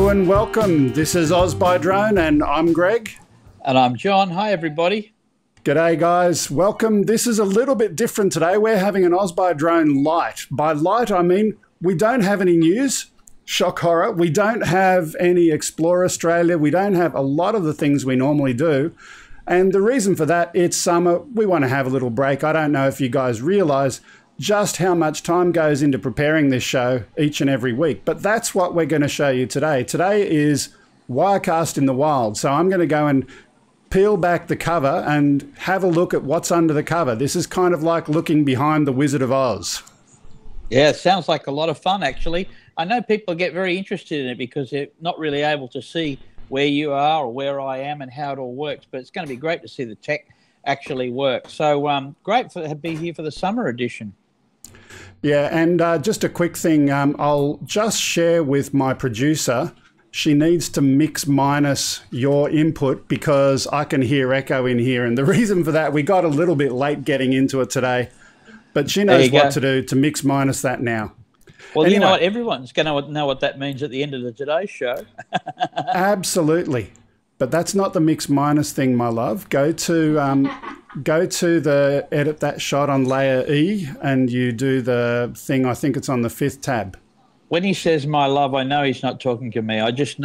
Hello and welcome. This is Oz by Drone and I'm Greg. And I'm John. Hi, everybody. G'day, guys. Welcome. This is a little bit different today. We're having an Oz by Drone light. By light, I mean we don't have any news. Shock horror. We don't have any Explore Australia. We don't have a lot of the things we normally do. And the reason for that, it's summer. We want to have a little break. I don't know if you guys realise just how much time goes into preparing this show each and every week. But that's what we're going to show you today. Today is Wirecast in the Wild. So I'm going to go and peel back the cover and have a look at what's under the cover. This is kind of like looking behind the Wizard of Oz. Yeah, it sounds like a lot of fun, actually. I know people get very interested in it because they're not really able to see where you are or where I am and how it all works. But it's going to be great to see the tech actually work. So great to be here for the summer edition. Yeah, and just a quick thing, I'll just share with my producer. She needs to mix minus your input because I can hear echo in here. And the reason for that, we got a little bit late getting into it today, but she knows what to do to mix minus that now. Well, anyway, you know what? Everyone's going to know what that means at the end of the Today Show. Absolutely. But that's not the mix minus thing, my love. Go to the edit that shot on layer E and you do the thing, I think it's on the 5th tab. When he says my love, I know he's not talking to me. I just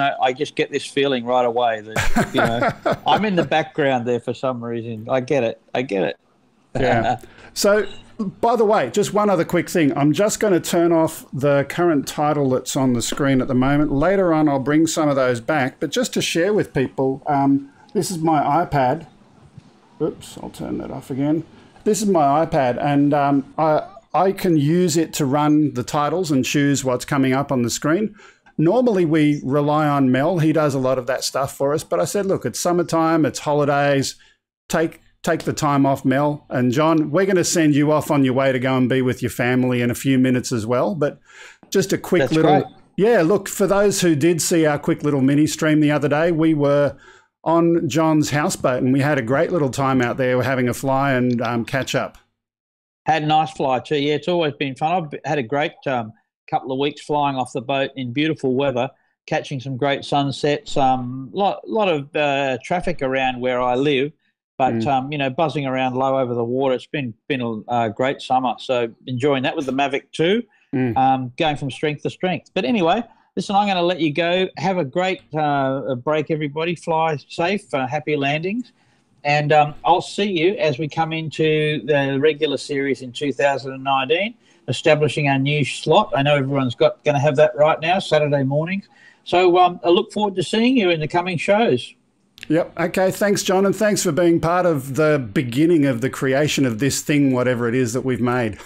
get this feeling right away that, you know, I'm in the background there for some reason. I get it. Yeah. So, by the way, just one other quick thing. I'm just going to turn off the current title that's on the screen at the moment. Later on, I'll bring some of those back. But just to share with people, this is my iPad. Oops, I'll turn that off again. This is my iPad, and I can use it to run the titles and choose what's coming up on the screen. Normally, we rely on Mel. He does a lot of that stuff for us. But I said, look, it's summertime, it's holidays. Take the time off, Mel. And John, we're going to send you off on your way to go and be with your family in a few minutes as well. But just a quick little... Yeah, look, for those who did see our quick little mini stream the other day, we were on John's houseboat and we had a great little time out there. We're having a fly and catch up. Had a nice fly too. Yeah, it's always been fun. I've had a great couple of weeks flying off the boat in beautiful weather, catching some great sunsets, lot of traffic around where I live. But, you know, buzzing around low over the water, it's been a great summer. So enjoying that with the Mavic 2, going from strength to strength. But anyway, listen, I'm going to let you go. Have a great break, everybody. Fly safe, happy landings. And I'll see you as we come into the regular series in 2019, establishing our new slot. I know everyone's going to have that right now, Saturday mornings. So I look forward to seeing you in the coming shows. Yep. Okay. Thanks, John. And thanks for being part of the beginning of the creation of this thing, whatever it is that we've made.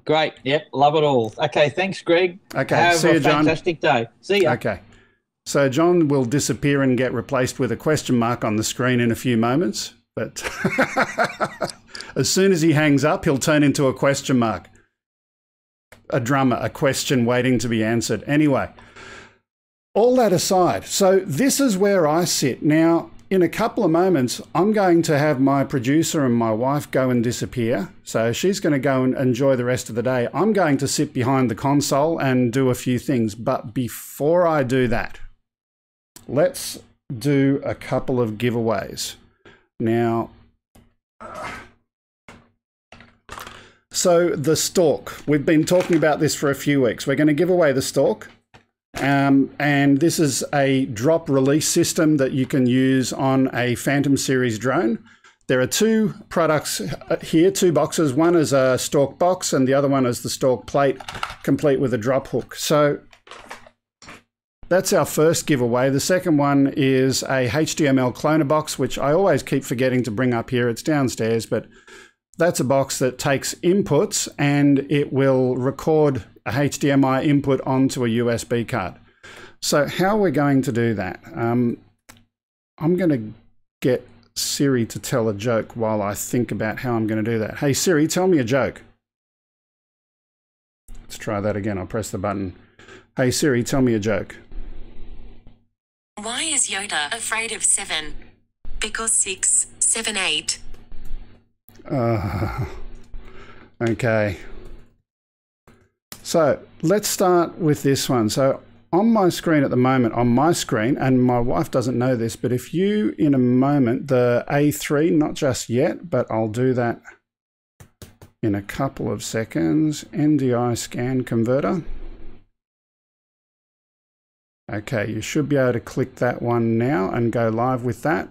Great. Yep. Love it all. Okay. Thanks, Greg. Okay. Have see you, John. Fantastic day. See ya. Okay. So John will disappear and get replaced with a question mark on the screen in a few moments. But as soon as he hangs up, he'll turn into a question mark. A drummer, a question waiting to be answered. Anyway. All that aside, so this is where I sit. Now, in a couple of moments, I'm going to have my producer and my wife go and disappear. So she's going to go and enjoy the rest of the day. I'm going to sit behind the console and do a few things. But before I do that, let's do a couple of giveaways. Now, so the Stork. We've been talking about this for a few weeks. We're going to give away the Stork. And this is a drop release system that you can use on a Phantom Series drone. There are two products here, two boxes. One is a Stork box and the other one is the Stork plate, complete with a drop hook. So that's our first giveaway. The second one is a HDML Cloner box, which I always keep forgetting to bring up here. It's downstairs, but that's a box that takes inputs and it will record a HDMI input onto a USB card. So how we're going to do that? I'm going to get Siri to tell a joke while I think about how I'm going to do that. Hey Siri, tell me a joke. Let's try that again. I'll press the button. Hey Siri, tell me a joke. Why is Yoda afraid of 7? Because 6, 7, 8. Okay. So let's start with this one. So on my screen at the moment, on my screen, and my wife doesn't know this, but if you, in a moment, the A3, not just yet, but I'll do that in a couple of seconds, NDI scan converter. Okay, you should be able to click that one now and go live with that.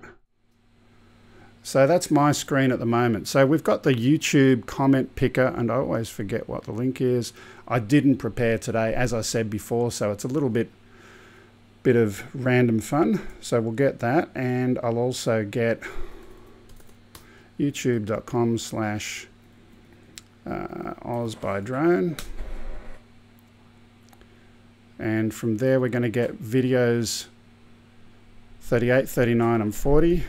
So that's my screen at the moment. So we've got the YouTube comment picker, and I always forget what the link is. I didn't prepare today, as I said before, so it's a little bit of random fun. So we'll get that, and I'll also get youtube.com/OzByDrone. And from there, we're going to get videos 38, 39, and 40.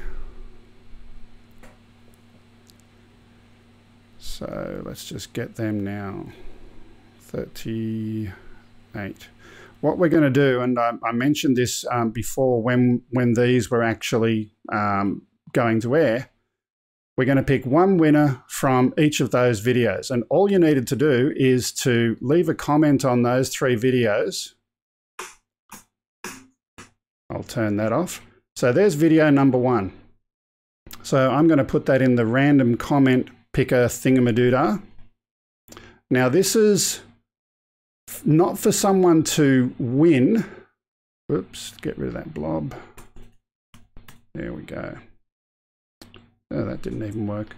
So let's just get them now. 38. What we're going to do, and I mentioned this before when these were actually going to air, we're going to pick one winner from each of those videos. And all you needed to do is to leave a comment on those 3 videos. I'll turn that off. So there's video number 1. So I'm going to put that in the random comment picker thingamadoodah. Now this is not for someone to win. Whoops, get rid of that blob. There we go. Oh, that didn't even work.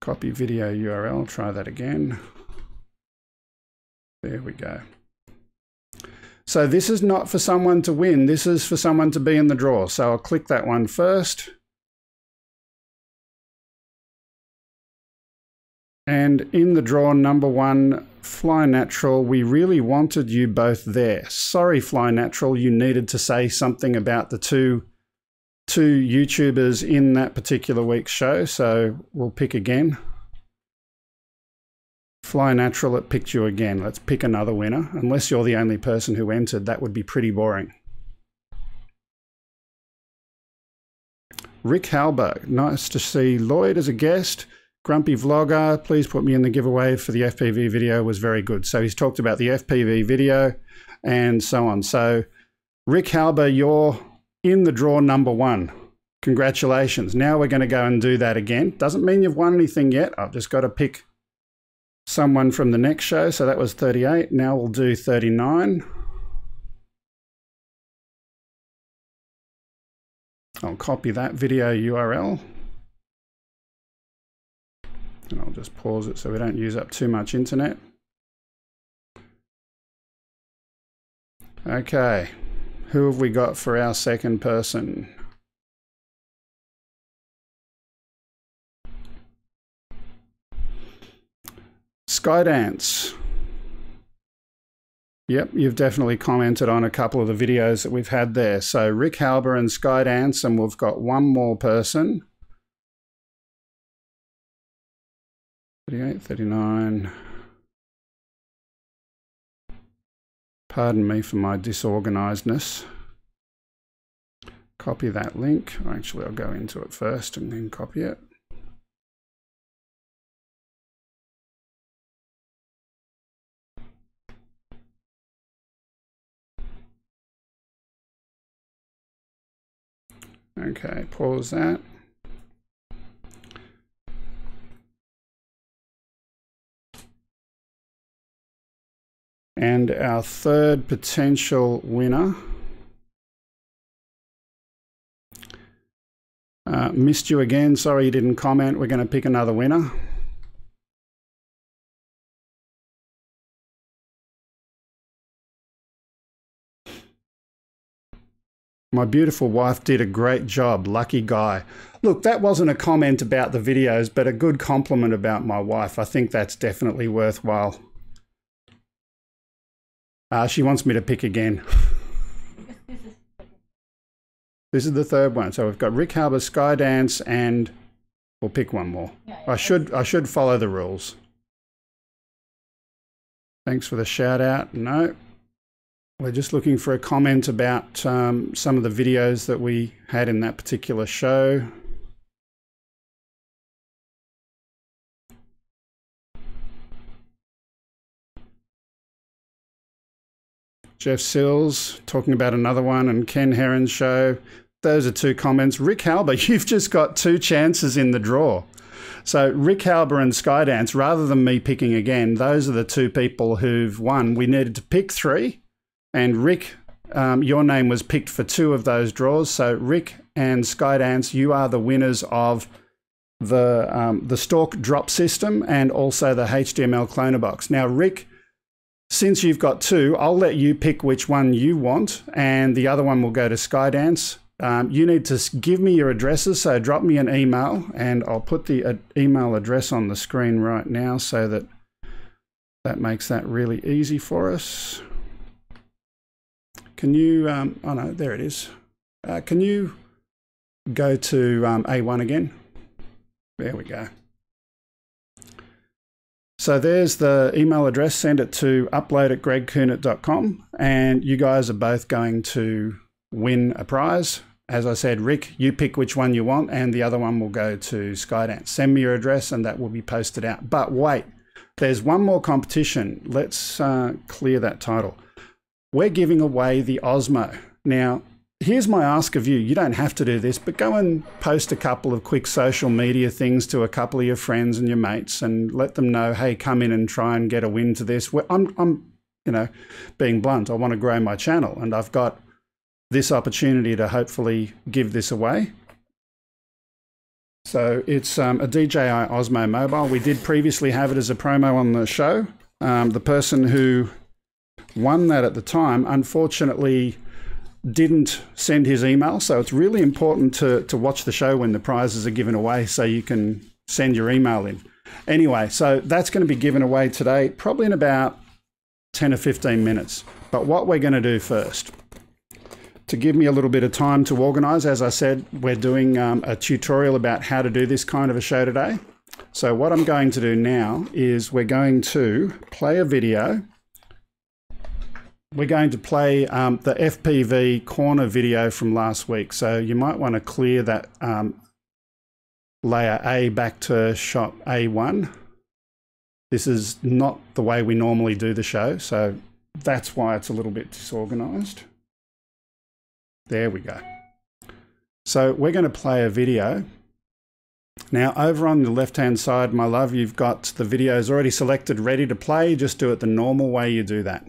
Copy video URL, try that again. There we go. So this is not for someone to win, this is for someone to be in the draw. So I'll click that one first. And in the draw number 1, Fly Natural, we really wanted you both there. Sorry, Fly Natural, you needed to say something about the two YouTubers in that particular week's show, so we'll pick again. Fly Natural, it picked you again. Let's pick another winner. Unless you're the only person who entered, that would be pretty boring. Rick Halberg, nice to see Lloyd as a guest. Grumpy Vlogger, please put me in the giveaway for the FPV video, was very good. So he's talked about the FPV video and so on. So Rick Halber, you're in the draw number 1. Congratulations. Now we're going to go and do that again. Doesn't mean you've won anything yet. I've just got to pick someone from the next show. So that was 38. Now we'll do 39. I'll copy that video URL. And I'll just pause it so we don't use up too much internet. Okay, who have we got for our second person? Skydance. Yep, you've definitely commented on a couple of the videos that we've had there. So Rick Halber and Skydance, and we've got one more person. 38, 39. Pardon me for my disorganizedness. Copy that link. Actually, I'll go into it first and then copy it. Okay, pause that. And our third potential winner, missed you again, sorry you didn't comment, we're going to pick another winner. My beautiful wife did a great job, lucky guy. Look, that wasn't a comment about the videos, but a good compliment about my wife. I think that's definitely worthwhile. She wants me to pick again. This is the third one. So we've got Rick Halber, Skydance, and we'll pick one more. I should follow the rules. Thanks for the shout out. No, we're just looking for a comment about some of the videos that we had in that particular show. Jeff Sills talking about another one, and Ken Heron's show. Those are 2 comments. Rick Halber, you've just got 2 chances in the draw. So Rick Halber and Skydance, rather than me picking again, those are the 2 people who've won. We needed to pick 3, and Rick, your name was picked for 2 of those draws. So Rick and Skydance, you are the winners of the Stork Drop System and also the HDML Cloner box. Now, Rick, since you've got 2, I'll let you pick which one you want, and the other one will go to Skydance. You need to give me your addresses, so drop me an email, and I'll put the email address on the screen right now so that makes that really easy for us. Can you, oh no, there it is. Can you go to A1 again? There we go. So there's the email address. Send it to upload@gregkuhnert.com, and you guys are both going to win a prize. As I said, Rick, you pick which one you want, and the other one will go to Skydance. Send me your address, and that will be posted out. But wait, there's one more competition. Let's clear that title. We're giving away the Osmo. Now, here's my ask of you. You don't have to do this, but go and post a couple of quick social media things to a couple of your friends and your mates and let them know, hey, come in and try and get a win to this. I'm you know, being blunt, I want to grow my channel, and I've got this opportunity to hopefully give this away. So it's a DJI Osmo Mobile. We did previously have it as a promo on the show. The person who won that at the time, unfortunately, didn't send his email. So it's really important to watch the show when the prizes are given away so you can send your email in. Anyway, so that's going to be given away today, probably in about 10 or 15 minutes. But what we're going to do first, to give me a little bit of time to organize, as I said, we're doing a tutorial about how to do this kind of a show today. So what I'm going to do now is we're going to play a video. We're going to play the FPV Corner video from last week. So you might want to clear that layer A back to shot A1. This is not the way we normally do the show, so that's why it's a little bit disorganized. There we go. So we're going to play a video. Now over on the left-hand side, my love, you've got the videos already selected, ready to play. Just do it the normal way you do that.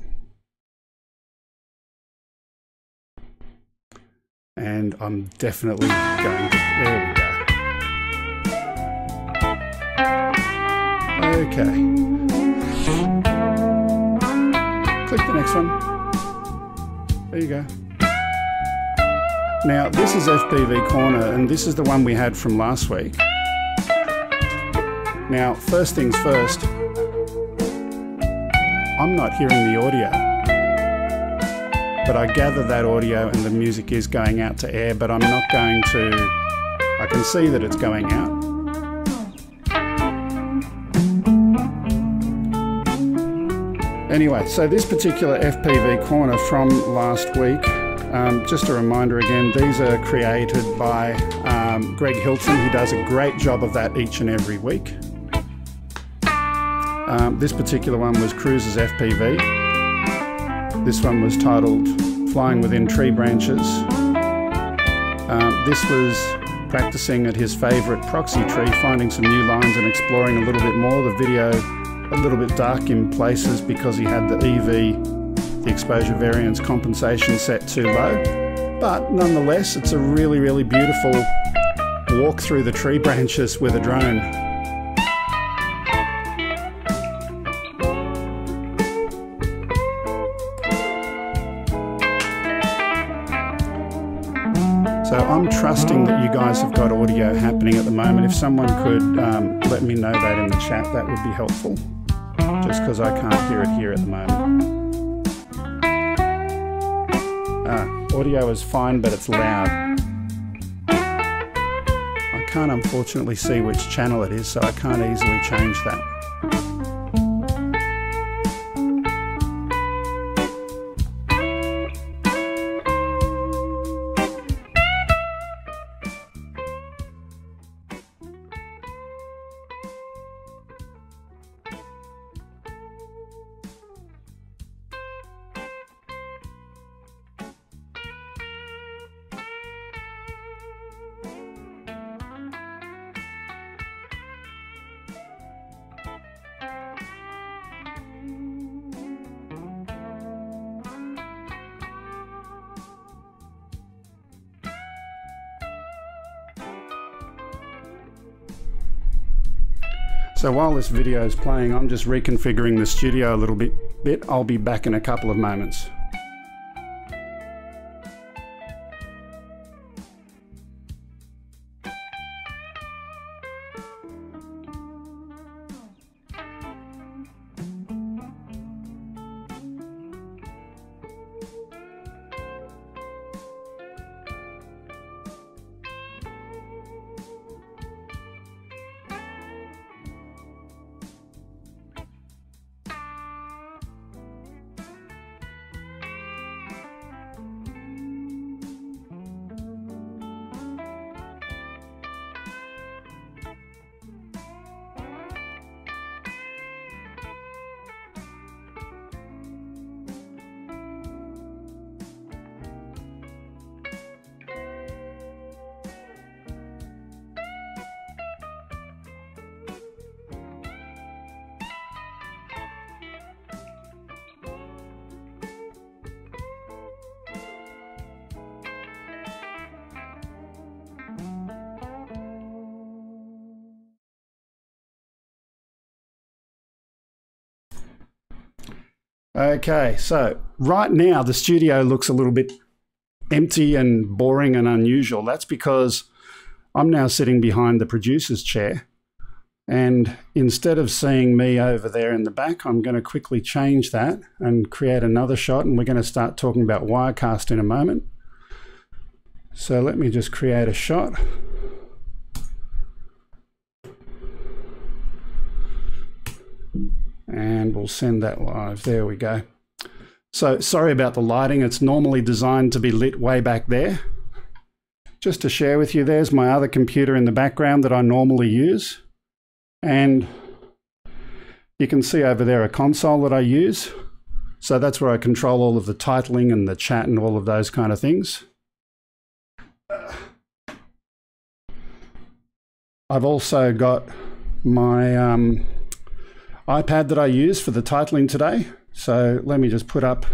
And I'm definitely going to, there we go. Okay. Click the next one. There you go. Now, this is FPV Corner, and this is the one we had from last week. Now, first things first, I'm not hearing the audio, but I gather that audio and the music is going out to air, but I'm not going to, I can see that it's going out. Anyway, so this particular FPV Corner from last week, just a reminder again, these are created by Greg Hilton. He does a great job of that each and every week. This particular one was Cruises FPV. This one was titled Flying Within Tree Branches. This was practicing at his favourite proxy tree, finding some new lines and exploring a little bit more. The video a little bit dark in places because he had the EV, the exposure variance compensation, set too low. But nonetheless, it's a really, really beautiful walk through the tree branches with a drone. So I'm trusting that you guys have got audio happening at the moment. If someone could let me know that in the chat, that would be helpful. Just because I can't hear it here at the moment. Audio is fine, but it's loud. I can't unfortunately see which channel it is, so I can't easily change that. So while this video is playing, I'm just reconfiguring the studio a little bit. I'll be back in a couple of moments. Okay, so right now the studio looks a little bit empty and boring and unusual. That's because I'm now sitting behind the producer's chair, and instead of seeing me over there in the back, I'm going to quickly change that and create another shot, and we're going to start talking about Wirecast in a moment. So let me just create a shot. And we'll send that live. There we go. So sorry about the lighting. It's normally designed to be lit way back there. Just to share with you, there's my other computer in the background that I normally use. And you can see over there a console that I use. So that's where I control all of the titling and the chat and all of those kind of things. I've also got my iPad that I use for the titling today. So let me just put up,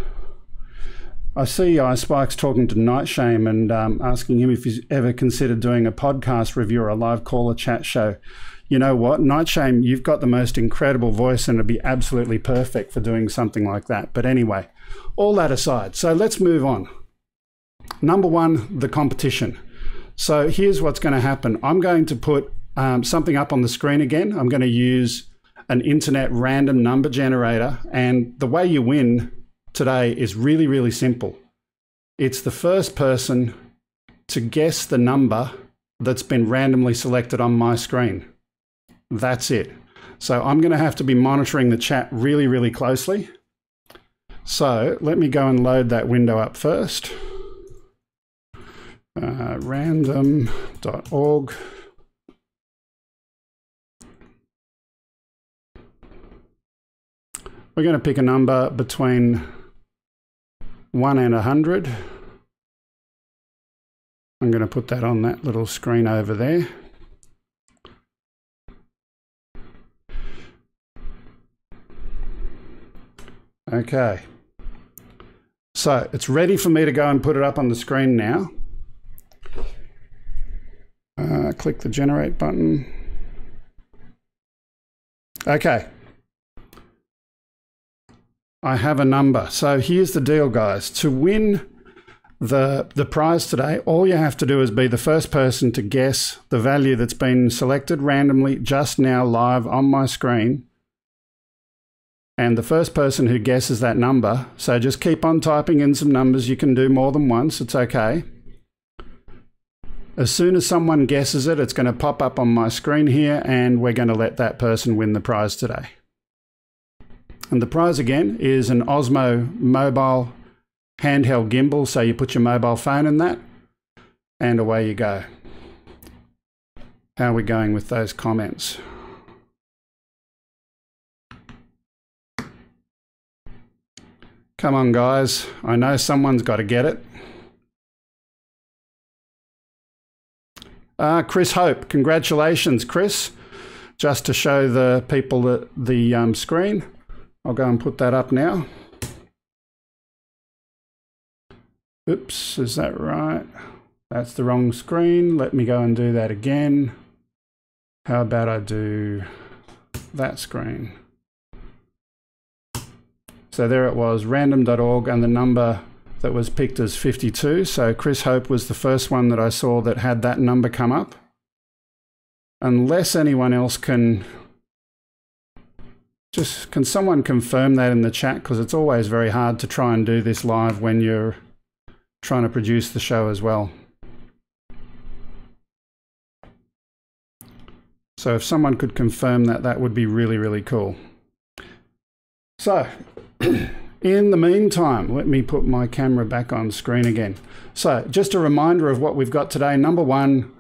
I see iSpike's talking to Nightshame and asking him if he's ever considered doing a podcast review or a live caller chat show. You know what, Nightshame, you've got the most incredible voice and it'd be absolutely perfect for doing something like that. But anyway, all that aside, so let's move on. Number one, the competition. So here's what's going to happen. I'm going to put something up on the screen again. I'm going to use an internet random number generator, and the way you win today is really, really simple. It's the first person to guess the number that's been randomly selected on my screen. That's it. So I'm going to have to be monitoring the chat really, really closely. So let me go and load that window up first. Random.org. We're going to pick a number between 1 and 100. I'm going to put that on that little screen over there. Okay. So it's ready for me to go and put it up on the screen now. Click the generate button. Okay. I have a number. So here's the deal, guys. To win the prize today, all you have to do is be the first person to guess the value that's been selected randomly just now live on my screen. And the first person who guesses that number, so just keep on typing in some numbers. You can do more than once, it's okay. As soon as someone guesses it, it's going to pop up on my screen here, and we're going to let that person win the prize today. And the prize again is an Osmo Mobile handheld gimbal. So you put your mobile phone in that and away you go. How are we going with those comments? Come on, guys. I know someone's got to get it. Chris Hope. Congratulations, Chris. Just to show the people the screen. I'll go and put that up now. Oops, is that right? That's the wrong screen. Let me go and do that again. How about I do that screen. So there it was, random.org, and the number that was picked as 52. So Chris Hope was the first one that I saw that had that number come up. Unless anyone else can someone confirm that in the chat? Because it's always very hard to try and do this live when you're trying to produce the show as well. So if someone could confirm that, that would be really, really cool. So in the meantime, let me put my camera back on screen again. So just a reminder of what we've got today. Number one,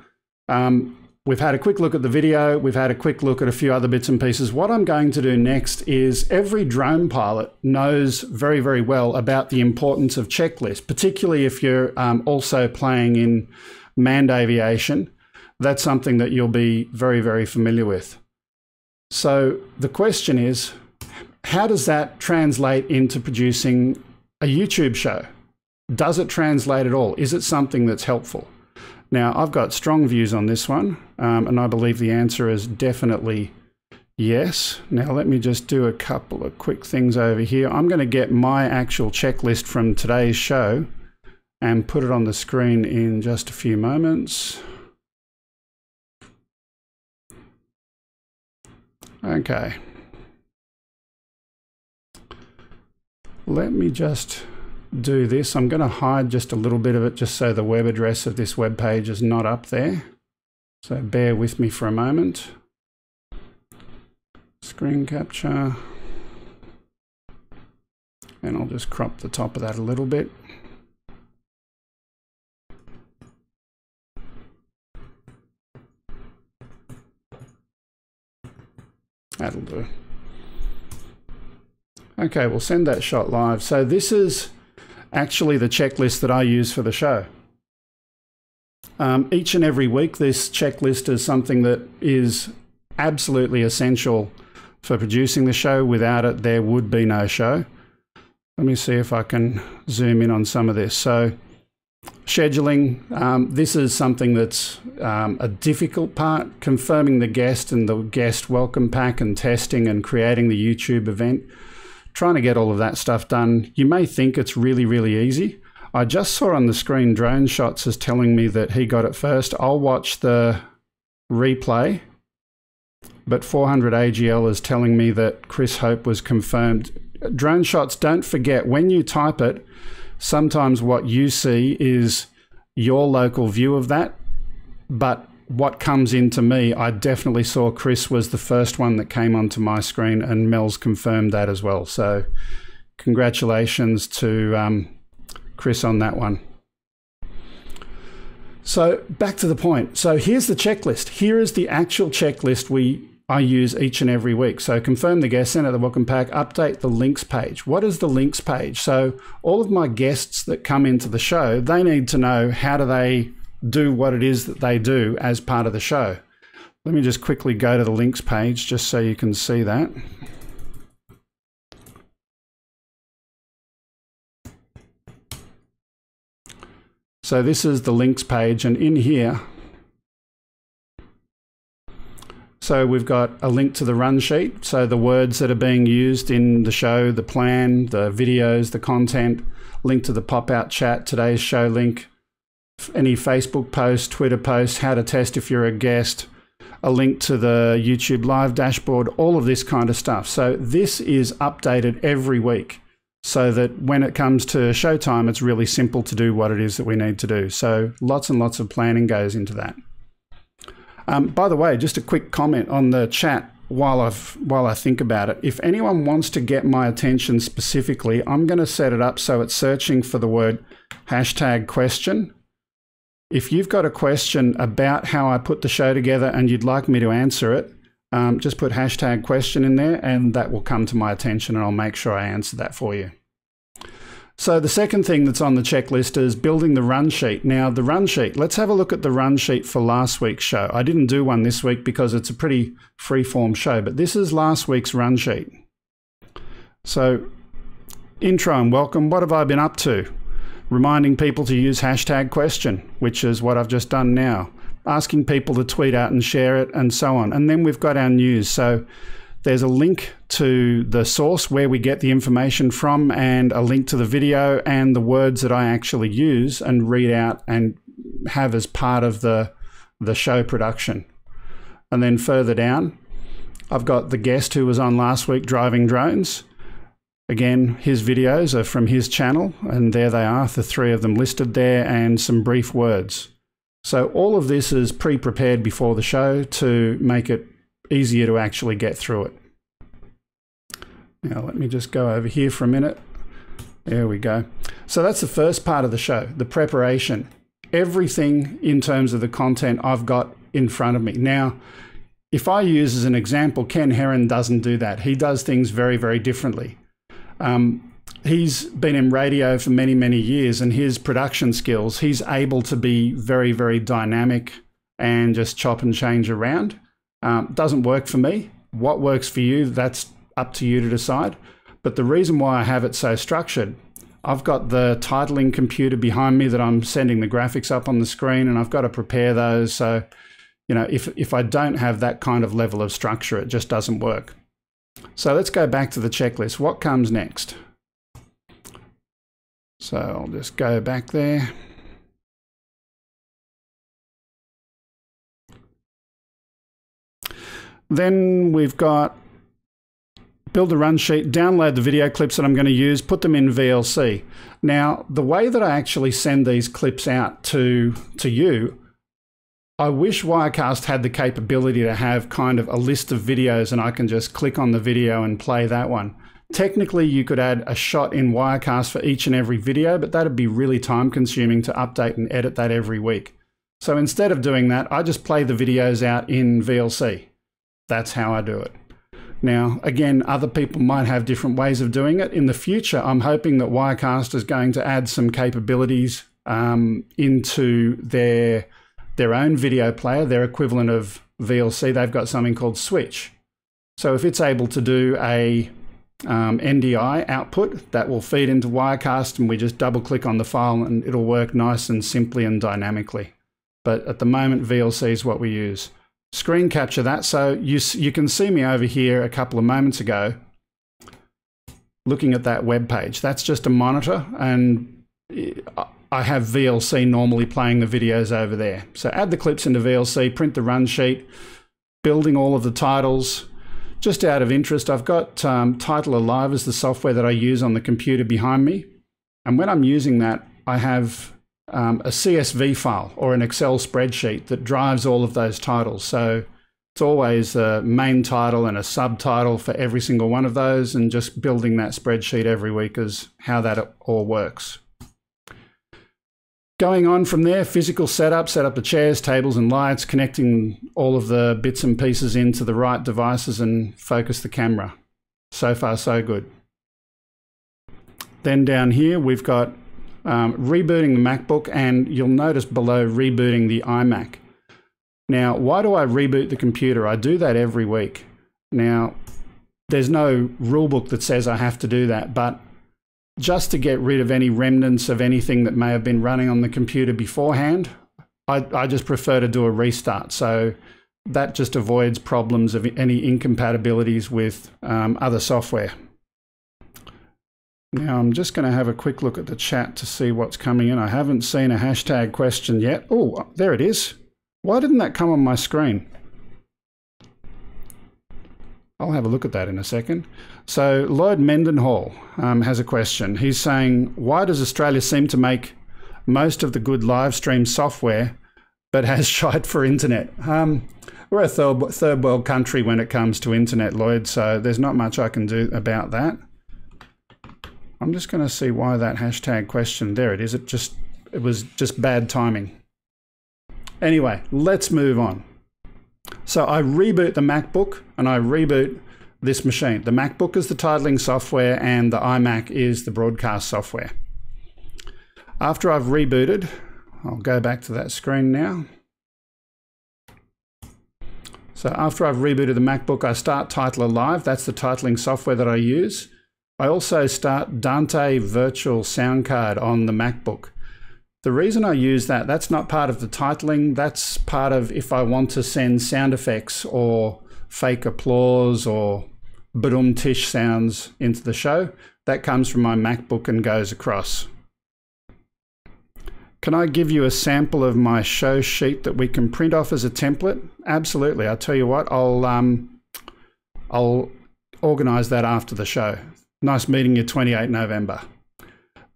we've had a quick look at the video. We've had a quick look at a few other bits and pieces. What I'm going to do next is every drone pilot knows very, very well about the importance of checklists, particularly if you're also playing in manned aviation. That's something that you'll be very, very familiar with. So the question is, how does that translate into producing a YouTube show? Does it translate at all? Is it something that's helpful? Now, I've got strong views on this one, and I believe the answer is definitely yes. Now, let me just do a couple of quick things over here. I'm going to get my actual checklist from today's show and put it on the screen in just a few moments. Okay. Let me just do this. I'm going to hide just a little bit of it just so the web address of this web page is not up there. So bear with me for a moment. Screen capture. And I'll just crop the top of that a little bit. That'll do. Okay, we'll send that shot live. So this is actually the checklist that I use for the show. Each and every week, this checklist is something that is absolutely essential for producing the show. Without it, there would be no show. Let me see if I can zoom in on some of this. So scheduling, this is something that's a difficult part, confirming the guest and the guest welcome pack and testing and creating the YouTube event. Trying to get all of that stuff done. You may think it's really, really easy. I just saw on the screen Drone Shots is telling me that he got it first. I'll watch the replay, but 400 AGL is telling me that Chris Hope was confirmed. Drone Shots, don't forget, when you type it, sometimes what you see is your local view of that, but what comes into me, I definitely saw Chris was the first one that came onto my screen, and Mel's confirmed that as well. So congratulations to Chris on that one. So back to the point. So here's the checklist. Here is the actual checklist I use each and every week. So confirm the guest, send out the welcome pack, update the links page. What is the links page? So all of my guests that come into the show, they need to know how do they do what it is that they do as part of the show. Let me just quickly go to the links page just so you can see that. So this is the links page, and in here, so we've got a link to the run sheet, so the words that are being used in the show, the plan, the videos, the content, link to the pop-out chat, today's show link, any Facebook post, Twitter post, how to test if you're a guest, a link to the YouTube live dashboard, all of this kind of stuff. So this is updated every week so that when it comes to showtime, it's really simple to do what it is that we need to do. So lots and lots of planning goes into that. By the way, just a quick comment on the chat while I think about it. If anyone wants to get my attention specifically, I'm going to set it up so it's searching for the word #question. If you've got a question about how I put the show together and you'd like me to answer it, just put #question in there and that will come to my attention and I'll make sure I answer that for you. So the second thing that's on the checklist is building the run sheet. Now the run sheet, let's have a look at the run sheet for last week's show. I didn't do one this week because it's a pretty free-form show, but this is last week's run sheet. So intro and welcome, what have I been up to? Reminding people to use #question, which is what I've just done now. Asking people to tweet out and share it and so on. And then we've got our news. So There's a link to the source where we get the information from, and a link to the video and the words that I actually use and read out and have as part of the show production. And then further down, I've got the guest who was on last week driving drones. Again, his videos are from his channel, and there they are, the 3 of them listed there, and some brief words. So all of this is pre-prepared before the show to make it easier to actually get through it. Now let me just go over here for a minute. There we go. So that's the first part of the show, the preparation. Everything in terms of the content I've got in front of me. Now, if I use as an example, Ken Heron doesn't do that. He does things very, very differently. He's been in radio for many, many years, and his production skills, he's able to be very, very dynamic and just chop and change around. Doesn't work for me. What works for you, that's up to you to decide. But the reason why I have it so structured, I've got the titling computer behind me that I'm sending the graphics up on the screen, and I've got to prepare those. So, you know, if I don't have that kind of level of structure, it just doesn't work. So let's go back to the checklist. What comes next? So I'll just go back there. Then we've got build a run sheet, download the video clips that I'm going to use, put them in VLC. Now, the way that I actually send these clips out to you, I wish Wirecast had the capability to have kind of a list of videos and I can just click on the video and play that one. Technically, you could add a shot in Wirecast for each and every video, but that'd be really time consuming to update and edit that every week. So instead of doing that, I just play the videos out in VLC. That's how I do it. Now, again, other people might have different ways of doing it. In the future, I'm hoping that Wirecast is going to add some capabilities into their own video player, their equivalent of VLC. They've got something called Switch. So if it's able to do a NDI output, that will feed into Wirecast, and we just double click on the file and it'll work nice and simply and dynamically. But at the moment, VLC is what we use. Screen capture that. So you can see me over here a couple of moments ago looking at that web page. That's just a monitor, and I have VLC normally playing the videos over there. So add the clips into VLC, print the run sheet, building all of the titles. Just out of interest, I've got Title Alive as the software that I use on the computer behind me. And when I'm using that, I have a CSV file or an Excel spreadsheet that drives all of those titles. So it's always a main title and a subtitle for every single one of those, and just building that spreadsheet every week is how that all works. Going on from there, physical setup, set up the chairs, tables and lights, connecting all of the bits and pieces into the right devices and focus the camera. So far, so good. Then down here, we've got rebooting the MacBook, and you'll notice below rebooting the iMac. Now, why do I reboot the computer? I do that every week. Now, there's no rule book that says I have to do that, but just to get rid of any remnants of anything that may have been running on the computer beforehand, I just prefer to do a restart. So that just avoids problems of any incompatibilities with other software. Now I'm just going to have a quick look at the chat to see what's coming in. I haven't seen a hashtag question yet. Oh, there it is. Why didn't that come on my screen? I'll have a look at that in a second. So Lloyd Mendenhall has a question. He's saying, why does Australia seem to make most of the good live stream software but has shite for internet? We're a third world country when it comes to internet, Lloyd, so there's not much I can do about that. I'm just going to see why that hashtag question, there it is. It was just bad timing. Anyway, let's move on. So I reboot the MacBook and I reboot this machine. The MacBook is the titling software and the iMac is the broadcast software. After I've rebooted, I'll go back to that screen now. So after I've rebooted the MacBook, I start Title Alive. That's the titling software that I use. I also start Dante Virtual Sound Card on the MacBook. The reason I use that, that's not part of the titling, that's part of if I want to send sound effects or fake applause or ba-dum-tish sounds into the show. That comes from my MacBook and goes across. Can I give you a sample of my show sheet that we can print off as a template? Absolutely. I'll tell you what, I'll organise that after the show. Nice meeting you, 28 November.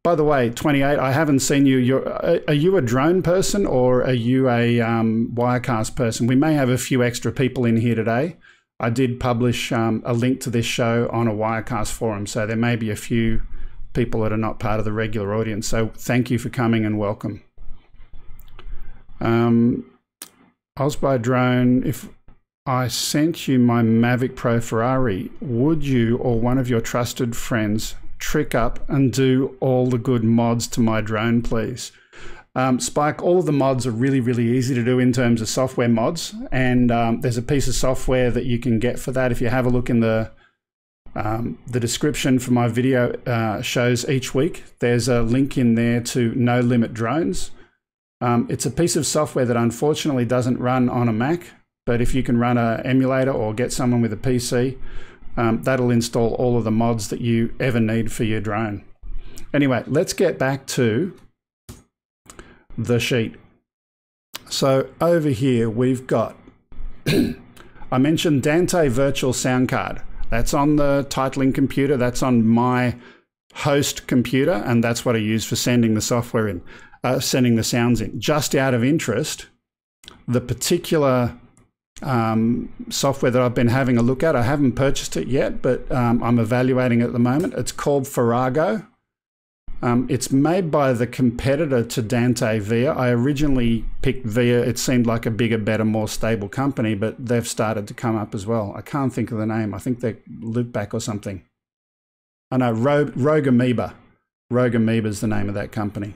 By the way, 28, I haven't seen you. Are you a drone person or are you a Wirecast person? We may have a few extra people in here today. I did publish a link to this show on a Wirecast forum, so there may be a few people that are not part of the regular audience. So thank you for coming and welcome. Osby Drone, if I sent you my Mavic Pro Ferrari, would you or one of your trusted friends trick up and do all the good mods to my drone, please? Spike, all of the mods are really, really easy to do in terms of software mods, and there's a piece of software that you can get for that. If you have a look in the description for my video shows each week, there's a link in there to No Limit Drones. It's a piece of software that unfortunately doesn't run on a Mac, but if you can run an emulator or get someone with a PC, that'll install all of the mods that you ever need for your drone. Anyway, let's get back to the sheet. So over here we've got, I mentioned Dante Virtual Sound Card. That's on the titling computer, that's on my host computer, and that's what I use for sending the software in, sending the sounds in. Just out of interest, the particular software that I've been having a look at, I haven't purchased it yet, but I'm evaluating it at the moment. It's called Farrago. It's made by the competitor to Dante Via. I originally picked Via. It seemed like a bigger, better, more stable company, but they've started to come up as well. I can't think of the name. I think they're Loopback or something. I know, Rogue Amoeba. Rogue Amoeba is the name of that company.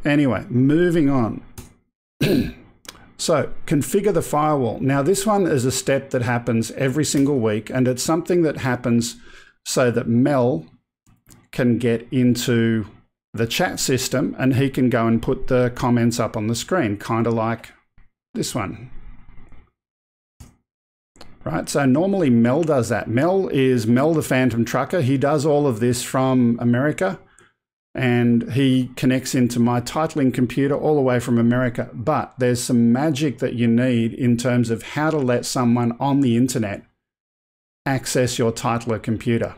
Anyway, moving on. So, configure the firewall. Now, this one is a step that happens every single week, and it's something that happens so that Mel can get into the chat system and he can go and put the comments up on the screen, kind of like this one. Right, so normally Mel does that. Mel is Mel the Phantom Trucker. He does all of this from America, and he connects into my titling computer all the way from America. But there's some magic that you need in terms of how to let someone on the internet access your titler computer.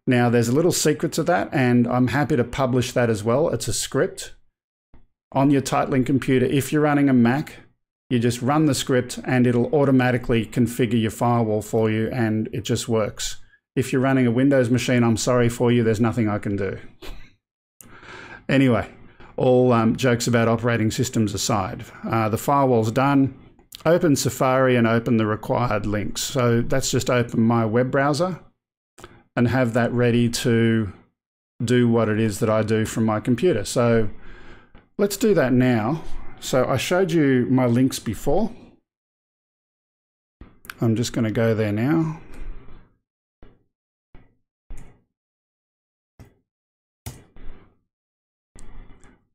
Now, there's a little secret to that, and I'm happy to publish that as well. It's a script on your titling computer. If you're running a Mac, you just run the script and it'll automatically configure your firewall for you, and it just works. If you're running a Windows machine, I'm sorry for you, there's nothing I can do. Anyway, all jokes about operating systems aside, the firewall's done. Open Safari and open the required links. So that's just open my web browser and have that ready to do what it is that I do from my computer. So let's do that now. So I showed you my links before. I'm just going to go there now.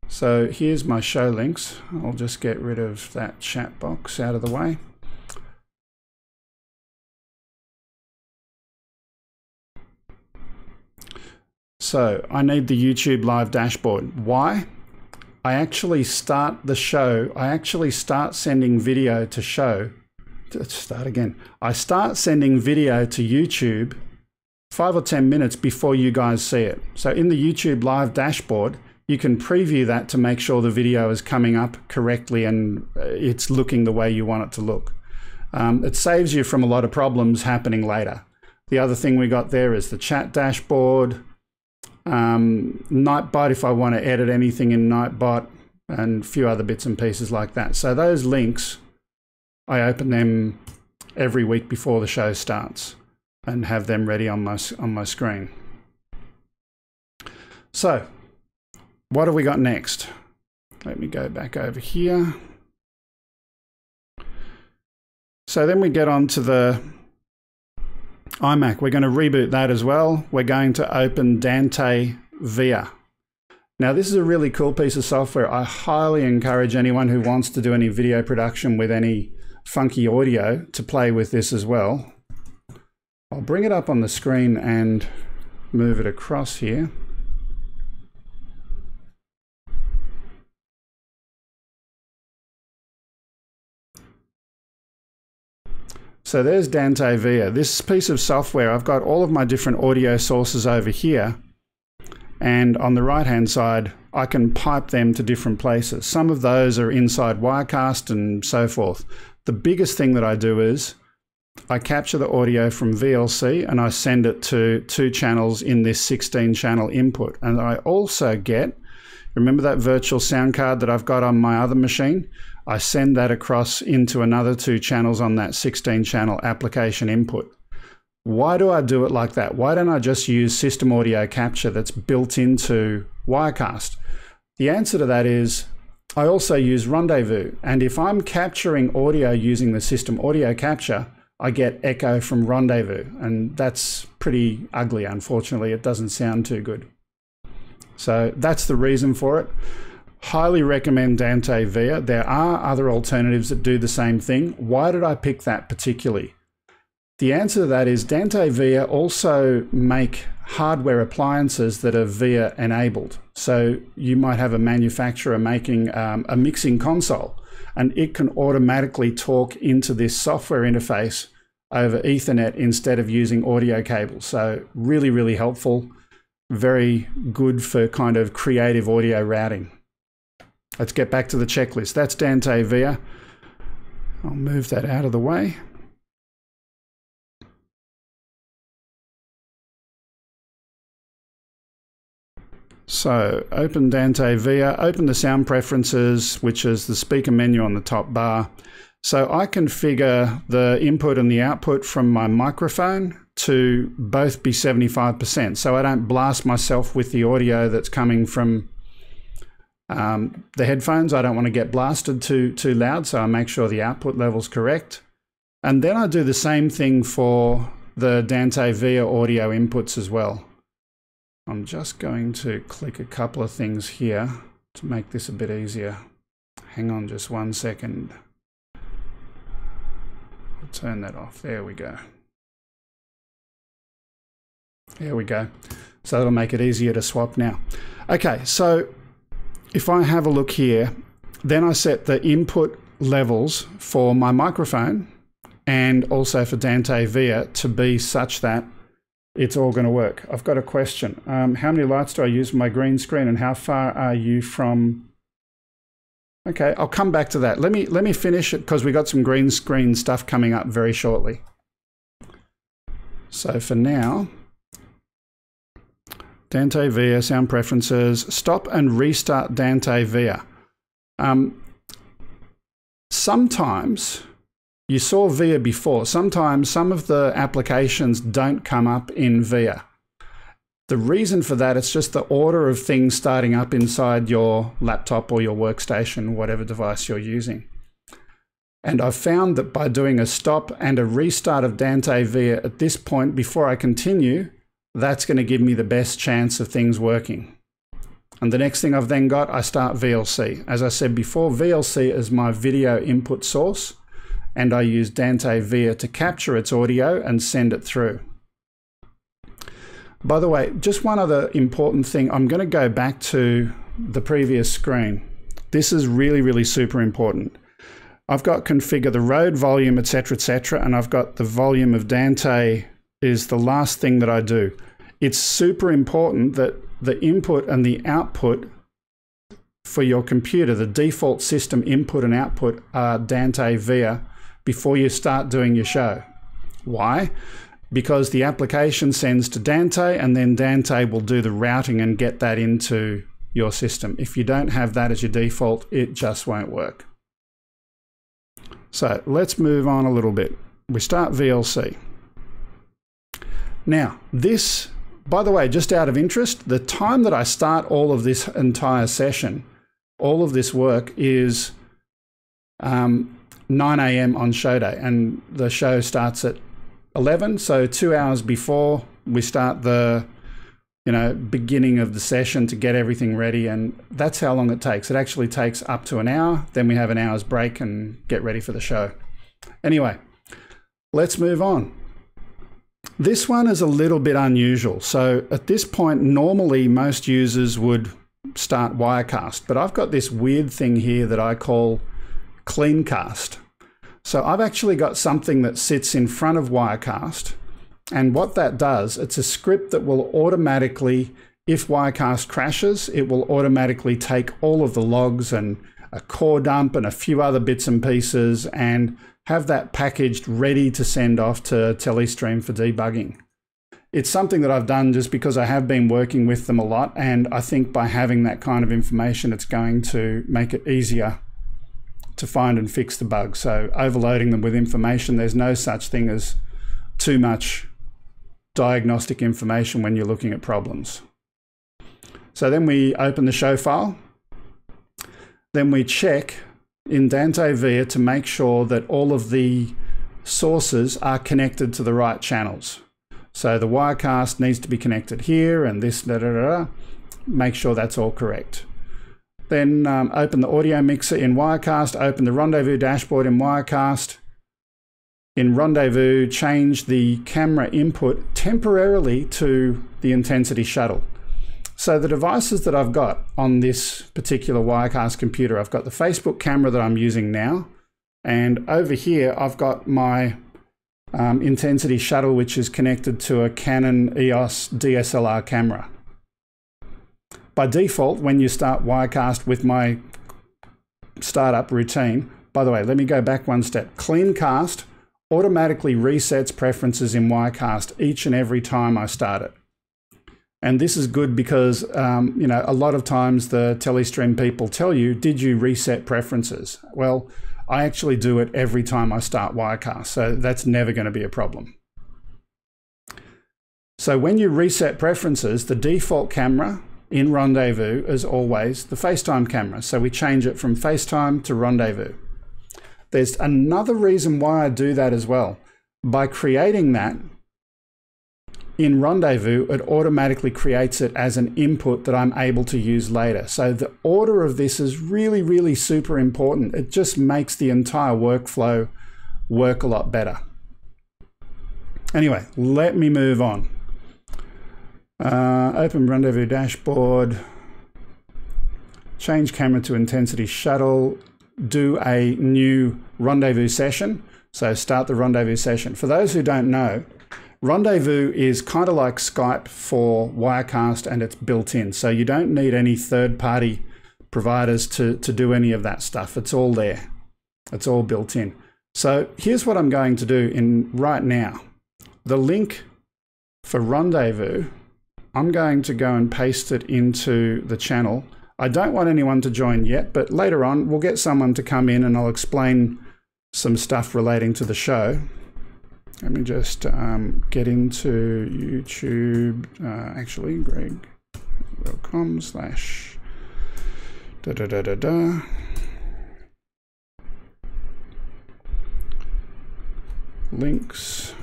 So here's my show links. I'll just get rid of that chat box out of the way. So I need the YouTube live dashboard. Why? I actually start the show. I actually start sending video to show. Let's start again. I start sending video to YouTube 5 or 10 minutes before you guys see it. So in the YouTube live dashboard, you can preview that to make sure the video is coming up correctly and it's looking the way you want it to look. It saves you from a lot of problems happening later. The other thing we got there is the chat dashboard, Nightbot if I want to edit anything in Nightbot, and a few other bits and pieces like that. So those links, I open them every week before the show starts and have them ready on my screen. So what have we got next? Let me go back over here. So then we get on to the iMac. We're going to reboot that as well. We're going to open Dante Via. Now this is a really cool piece of software. I highly encourage anyone who wants to do any video production with any funky audio to play with this as well. I'll bring it up on the screen and move it across here. So there's Dante Via. This piece of software, I've got all of my different audio sources over here, and on the right hand side I can pipe them to different places. Some of those are inside Wirecast and so forth. The biggest thing that I do is I capture the audio from VLC and I send it to 2 channels in this 16 channel input. And I also get, remember that virtual sound card that I've got on my other machine? I send that across into another 2 channels on that 16 channel application input. Why do I do it like that? Why don't I just use system audio capture that's built into Wirecast? The answer to that is I also use Rendezvous. And if I'm capturing audio using the system audio capture, I get echo from Rendezvous. And that's pretty ugly, unfortunately. It doesn't sound too good. So that's the reason for it. Highly recommend Dante Via. There are other alternatives that do the same thing. Why did I pick that particularly? The answer to that is Dante Via also make hardware appliances that are Via enabled. So you might have a manufacturer making a mixing console, and it can automatically talk into this software interface over Ethernet instead of using audio cables. So really, really helpful. Very good for kind of creative audio routing. Let's get back to the checklist. That's Dante Via. I'll move that out of the way. So open Dante Via, open the sound preferences, which is the speaker menu on the top bar. So I configure the input and the output from my microphone to both be 75%. So I don't blast myself with the audio that's coming from the headphones. I don't want to get blasted too loud, so I make sure the output level's correct. And then I do the same thing for the Dante Via audio inputs as well. I'm just going to click a couple of things here to make this a bit easier. Hang on just 1 second. I'll turn that off. There we go. There we go. So that'll make it easier to swap now. Okay, so if I have a look here, then I set the input levels for my microphone and also for Dante Via to be such that it's all going to work. I've got a question. How many lights do I use for my green screen, and how far are you from? Okay, I'll come back to that. Let me finish it because we got some green screen stuff coming up very shortly. So for now, Dante Via, sound preferences, stop and restart Dante Via. Sometimes, you saw Via before, sometimes some of the applications don't come up in Via. The reason for that, it's just the order of things starting up inside your laptop or your workstation, whatever device you're using. And I've found that by doing a stop and a restart of Dante Via at this point before I continue, that's going to give me the best chance of things working. And the next thing I've then got, I start VLC. As I said before, VLC is my video input source, and I use Dante Via to capture its audio and send it through. By the way, just one other important thing. I'm going to go back to the previous screen. This is really, really super important. I've got configure the Rode volume, etc., and I've got the volume of Dante is the last thing that I do. It's super important that the input and the output for your computer, the default system input and output are Dante Via before you start doing your show. Why? Because the application sends to Dante and then Dante will do the routing and get that into your system. If you don't have that as your default, it just won't work. So let's move on a little bit. We start VLC. Now, this, by the way, just out of interest, the time that I start all of this entire session, all of this work is 9 AM on show day, and the show starts at 11, so 2 hours before we start the beginning of the session to get everything ready, and that's how long it takes. It actually takes up to an hour, then we have an hour's break and get ready for the show. Anyway, let's move on. This one is a little bit unusual. So at this point, normally most users would start Wirecast, but I've got this weird thing here that I call Cleancast. So I've actually got something that sits in front of Wirecast, and what that does, it's a script that will automatically, if Wirecast crashes, it will automatically take all of the logs and a core dump and a few other bits and pieces and have that packaged ready to send off to Telestream for debugging. It's something that I've done just because I have been working with them a lot, and I think by having that kind of information, it's going to make it easier to find and fix the bugs. So overloading them with information, there's no such thing as too much diagnostic information when you're looking at problems. So then we open the show file. Then we check in Dante Via to make sure that all of the sources are connected to the right channels. So the Wirecast needs to be connected here and this, make sure that's all correct. Then open the audio mixer in Wirecast, open the Rendezvous dashboard in Wirecast. In Rendezvous, change the camera input temporarily to the intensity shuttle. So the devices that I've got on this particular Wirecast computer, I've got the Facebook camera that I'm using now, and over here I've got my intensity shuttle, which is connected to a Canon EOS DSLR camera. By default, when you start Wirecast with my startup routine, by the way, let me go back one step. Cleancast automatically resets preferences in Wirecast each and every time I start it. And this is good because, you know, a lot of times the Telestream people tell you, did you reset preferences? Well, I actually do it every time I start Wirecast, so that's never going to be a problem. So when you reset preferences, the default camera in Rendezvous is always the FaceTime camera. So we change it from FaceTime to Rendezvous. There's another reason why I do that as well. By creating that, in Rendezvous, it automatically creates it as an input that I'm able to use later. So the order of this is really, really super important. It just makes the entire workflow work a lot better. Anyway, let me move on. Open Rendezvous dashboard, change camera to intensity shuttle, do a new Rendezvous session. So start the Rendezvous session. For those who don't know, Rendezvous is kind of like Skype for Wirecast, and it's built in. So you don't need any third-party providers to do any of that stuff. It's all there. It's all built in. So here's what I'm going to do right now. The link for Rendezvous, I'm going to go and paste it into the channel. I don't want anyone to join yet, but later on we'll get someone to come in and I'll explain some stuff relating to the show. Let me just get into YouTube, actually, greg.com/. Links.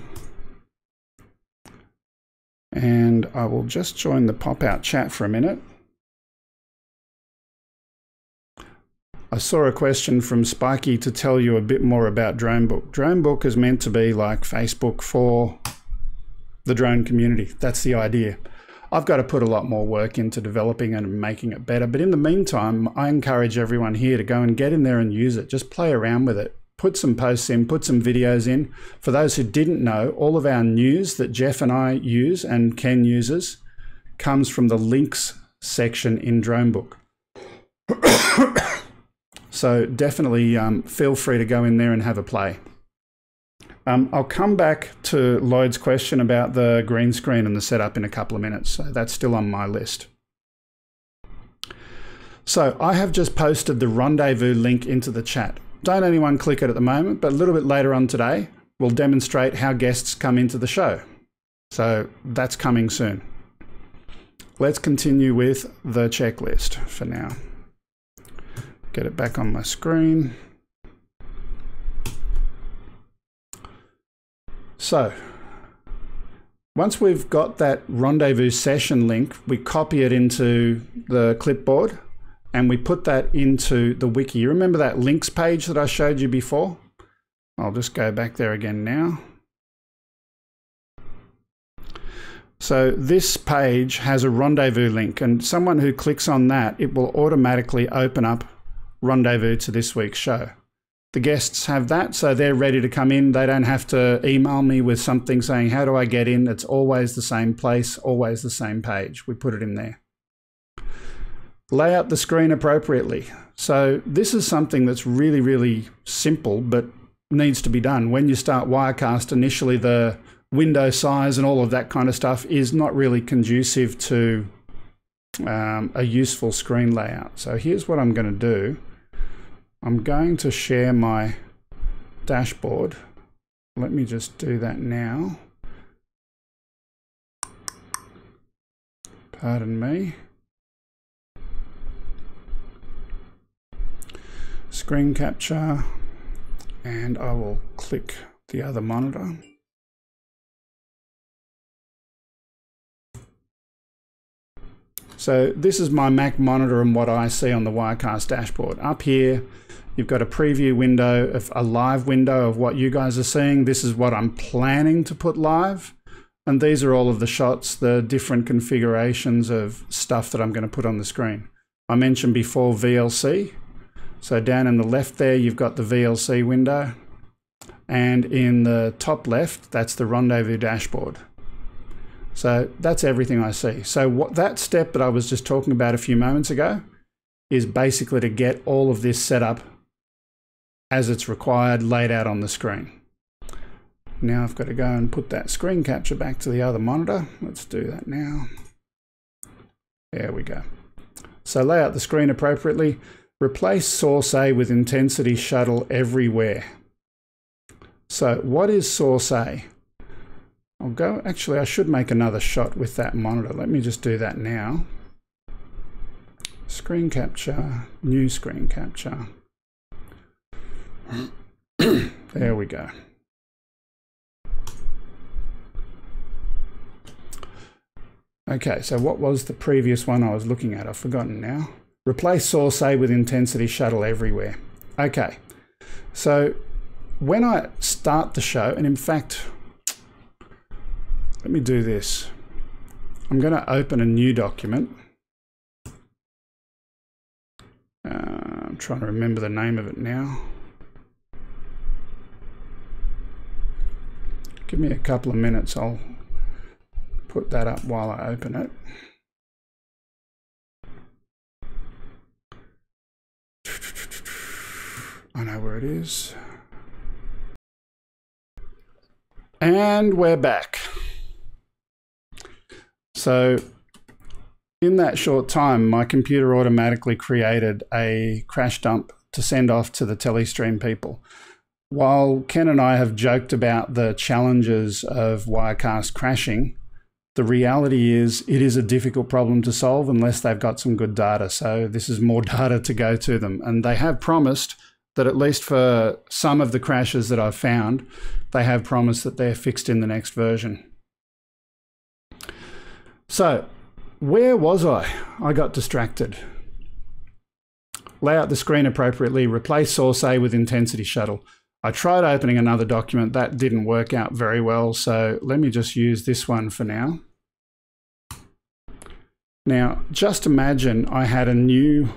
And I will just join the pop-out chat for a minute. I saw a question from Spiky to tell you a bit more about Dronebook. Dronebook is meant to be like Facebook for the drone community. That's the idea. I've got to put a lot more work into developing and making it better. But in the meantime, I encourage everyone here to go and get in there and use it. Just play around with it. Put some posts in, put some videos in. For those who didn't know, all of our news that Jeff and I use and Ken uses comes from the links section in Dronebook. So definitely feel free to go in there and have a play. I'll come back to Lloyd's question about the green screen and the setup in a couple of minutes. So that's still on my list. So I have just posted the Rendezvous link into the chat. Don't anyone click it at the moment, but a little bit later on today, we'll demonstrate how guests come into the show. So that's coming soon. Let's continue with the checklist for now. Get it back on my screen. So once we've got that Rendezvous session link, we copy it into the clipboard and we put that into the wiki. You remember that links page that I showed you before? I'll just go back there again now. So this page has a rendezvous link, and someone who clicks on that, it will automatically open up rendezvous to this week's show. The guests have that, so they're ready to come in. They don't have to email me with something saying, how do I get in? It's always the same place, always the same page. We put it in there. Lay out the screen appropriately. So this is something that's really, really simple, but needs to be done. When you start Wirecast, initially the window size and all of that kind of stuff is not really conducive to a useful screen layout. So here's what I'm going to do. I'm going to share my dashboard. Let me just do that now. Pardon me. Screen capture, and I will click the other monitor. So this is my Mac monitor and what I see on the Wirecast dashboard. Up here, you've got a preview window, of a live window of what you guys are seeing. This is what I'm planning to put live. And these are all of the shots, the different configurations of stuff that I'm going to put on the screen. I mentioned before VLC. So down in the left there, you've got the VLC window. And in the top left, that's the rendezvous dashboard. So that's everything I see. So what that step that I was just talking about a few moments ago is basically to get all of this set up as it's required, laid out on the screen. Now I've got to go and put that screen capture back to the other monitor. Let's do that now. There we go. So lay out the screen appropriately. Replace source A with intensity shuttle everywhere. So what is source A? Actually, I should make another shot with that monitor. Let me just do that now. Screen capture, new screen capture. There we go. Okay, so what was the previous one I was looking at? I've forgotten now. Replace source A with intensity shuttle everywhere. Okay, so when I start the show, and in fact, let me do this. I'm going to open a new document. I'm trying to remember the name of it now. Give me a couple of minutes. I'll put that up while I open it. I know where it is. And we're back. So in that short time, my computer automatically created a crash dump to send off to the Telestream people. While Ken and I have joked about the challenges of Wirecast crashing, the reality is it is a difficult problem to solve unless they've got some good data. So this is more data to go to them. And they have promised that at least for some of the crashes that I've found, they have promised that they're fixed in the next version. So where was I? I got distracted. Lay out the screen appropriately, replace source A with intensity shuttle. I tried opening another document, that didn't work out very well, so let me just use this one for now. Now, just imagine I had a new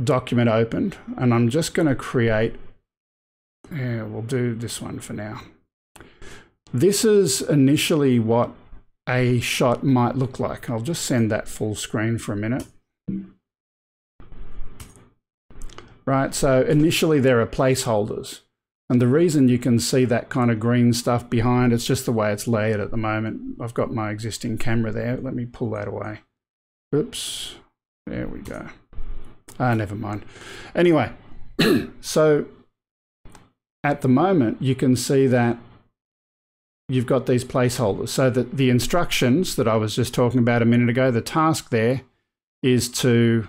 document opened, and I'm just going to create, we'll do this one for now. This is initially what a shot might look like. I'll just send that full screen for a minute. Right, so initially there are placeholders. And the reason you can see that kind of green stuff behind, it's just the way it's layered at the moment. I've got my existing camera there. Let me pull that away. Oops, there we go. Never mind. Anyway, so at the moment you can see that you've got these placeholders. So that the instructions that I was just talking about a minute ago, the task there is to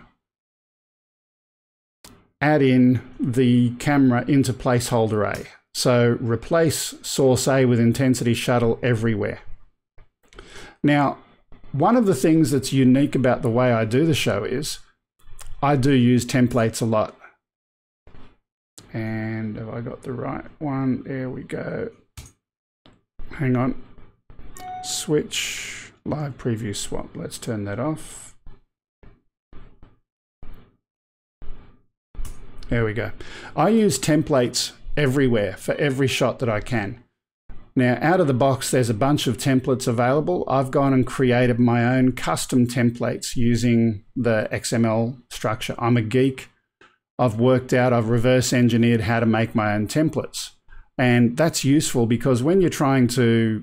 add in the camera into placeholder A. So replace source A with intensity shuttle everywhere. Now, one of the things that's unique about the way I do the show is I do use templates a lot. And have I got the right one? There we go. Hang on. Switch, live preview swap. Let's turn that off. There we go. I use templates everywhere for every shot that I can. Now, out of the box, there's a bunch of templates available. I've gone and created my own custom templates using the XML structure. I'm a geek. I've reverse engineered how to make my own templates. And that's useful because when you're trying to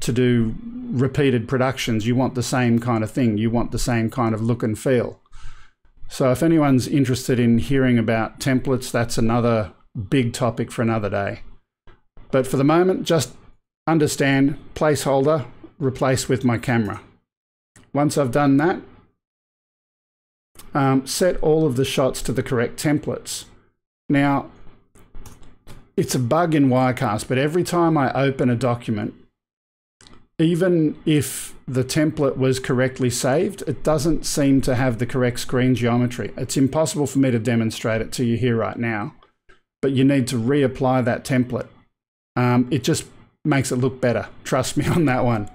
do repeated productions, you want the same kind of thing. You want the same kind of look and feel. So if anyone's interested in hearing about templates, that's another big topic for another day. But for the moment, just understand placeholder, replace with my camera. Once I've done that, set all of the shots to the correct templates. Now, it's a bug in Wirecast, but every time I open a document, even if the template was correctly saved, it doesn't seem to have the correct screen geometry. It's impossible for me to demonstrate it to you here right now, but you need to reapply that template. It just makes it look better. Trust me on that one.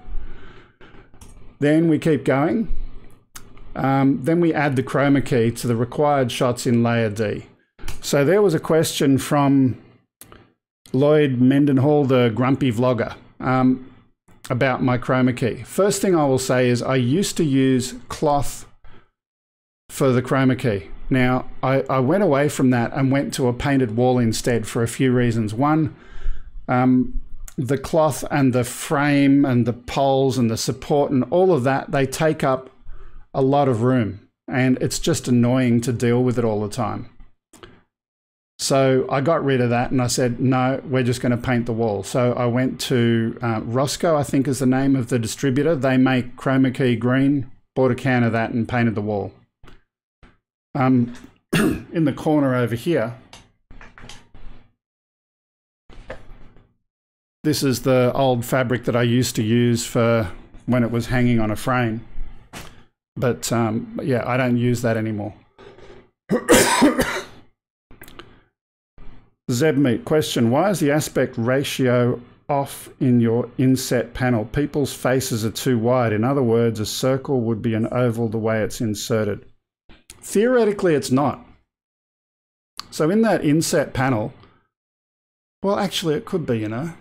Then we keep going. Then we add the chroma key to the required shots in layer D. So there was a question from Lloyd Mendenhall, the grumpy vlogger, about my chroma key. First thing I will say is I used to use cloth for the chroma key. Now, I went away from that and went to a painted wall instead for a few reasons. One, the cloth and the frame and the poles and the support and all of that, they take up a lot of room and it's just annoying to deal with it all the time. So I got rid of that and I said, no, we're just going to paint the wall. So I went to Roscoe, I think is the name of the distributor. They make chroma key green, bought a can of that and painted the wall. In the corner over here, this is the old fabric that I used to use for when it was hanging on a frame. But yeah, I don't use that anymore. Zebmeat question, why is the aspect ratio off in your inset panel? People's faces are too wide. In other words, a circle would be an oval the way it's inserted. Theoretically, it's not. So in that inset panel, well, actually it could be, you know.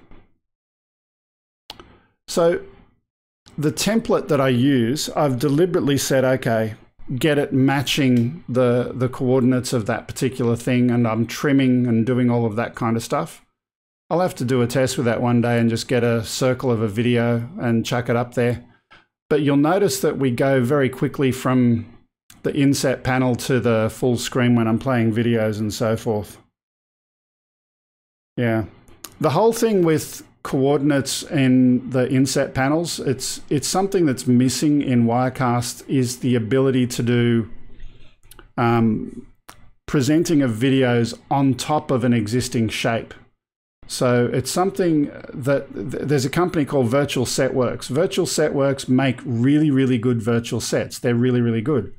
So the template that I use, I've deliberately said, okay, get it matching the coordinates of that particular thing, and I'm trimming and doing all of that kind of stuff. I'll have to do a test with that one day and just get a circle of a video and chuck it up there. But you'll notice that we go very quickly from the inset panel to the full screen when I'm playing videos and so forth. Yeah. The whole thing with coordinates in the inset panels, it's something that's missing in Wirecast, is the ability to do presenting of videos on top of an existing shape. So it's something that there's a company called Virtual Setworks. Virtual Setworks make really, really good virtual sets. They're really, really good.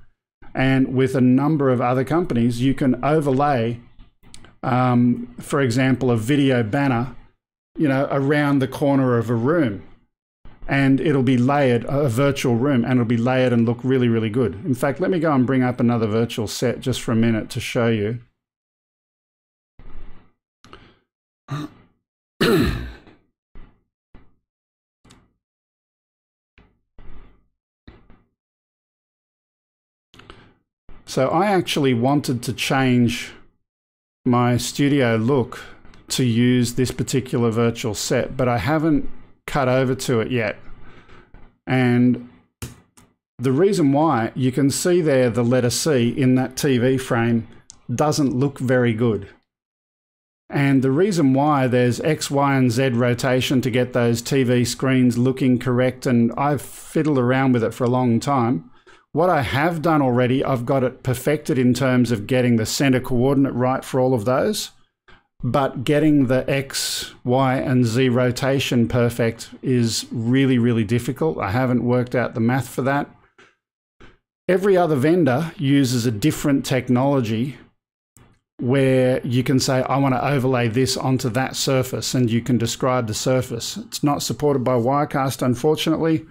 And with a number of other companies, you can overlay, for example, a video banner, you know, around the corner of a room, and it'll be layered, a virtual room, and it'll be layered and look really, really good. In fact, let me go and bring up another virtual set just for a minute to show you. So I actually wanted to change my studio look to use this particular virtual set, but I haven't cut over to it yet. And the reason why, you can see there the letter C in that TV frame doesn't look very good. And the reason why, there's X, Y, and Z rotation to get those TV screens looking correct, and I've fiddled around with it for a long time. What I have done already, I've got it perfected in terms of getting the center coordinate right for all of those. But getting the X, Y, and Z rotation perfect is really, really difficult. I haven't worked out the math for that. Every other vendor uses a different technology where you can say, I want to overlay this onto that surface, and you can describe the surface. It's not supported by Wirecast, unfortunately.